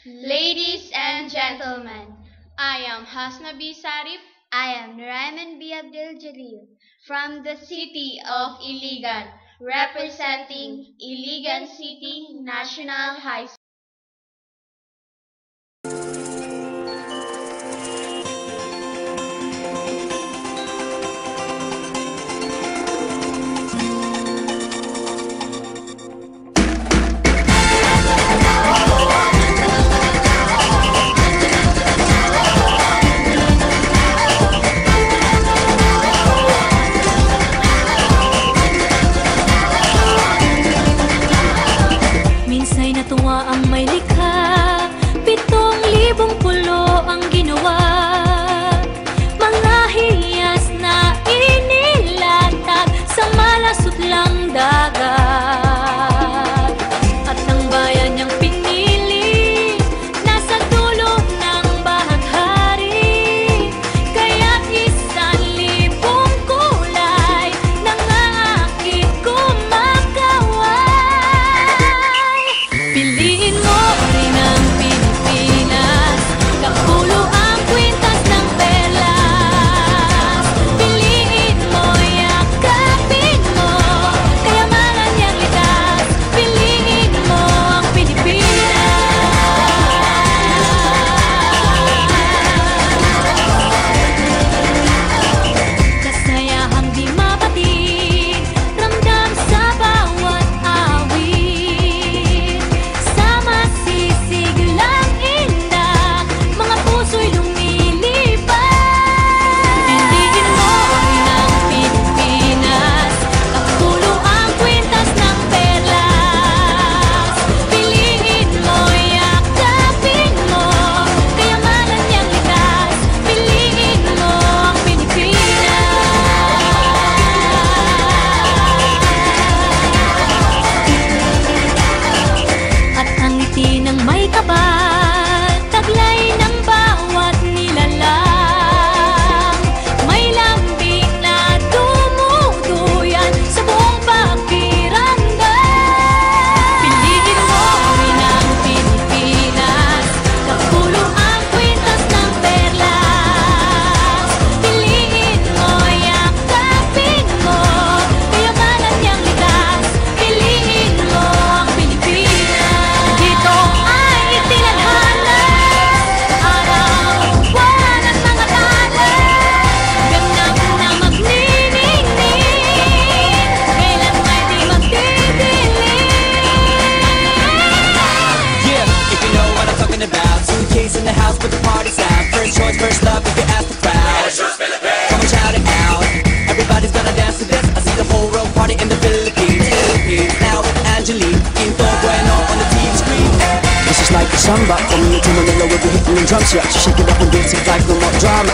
Ladies and gentlemen, I am Hasna B. Sarif. I am Nuraiman B. Abdul Jalil From the city of Iligan, representing Iligan City National High School. Minsa'y natuwa ang may likha, 7,000 pulo ang ginawa. Mga hiyas na inilatag sa malasot lang dagat. At ang bayan niyang pinili, nasa dulo ng bahaghari. Kaya't 1,000 kulay nangaakit kumakaway. Piliin mo rin ang Pilipinas, kapulo ang kwintas ng perlas. Piliin mo, yakapin mo, kayamanan niyang likas. Piliin mo ang Pilipinas. Kasayahang di mapatid, ramdam sa bawat awit. Sama sisig lang indah, mga puso'y lumilipad. Piliin mo rin ang Pilipinas, kapulo ang kwintas ng perlas. Piliin mo, yakapin mo, kayamanan niyang likas. Piliin mo ang Pilipinas. At ang ngiti ng may kapal, taglay ng bawat nilalang. May lambing na dumuduyan sa buong pakiramdam. Piliin mo rin ang Pilipinas, kapulo ang kwintas ng perlas. Piliin mo, yakapin mo, kayamanan niyang likas. Piliin mo ang Pilipinas. Dito ay itinadhana, araw-buwan at mga tala. Ganap na magniningning, kailan may di magdidilim. Yeah, if you know what I'm talking about. Suitcase in the house, but the party's out. First choice, first love, if you ask the crowd. Come on, shout it out. Everybody's gonna dance to this. I see the whole world party in the Philippines. Now with Angelique, Quinto Bueno on the TV screen. This is like a samba, coming into Manila with the hitting and drums. Yeah, she shake it up and dance it like no more drama.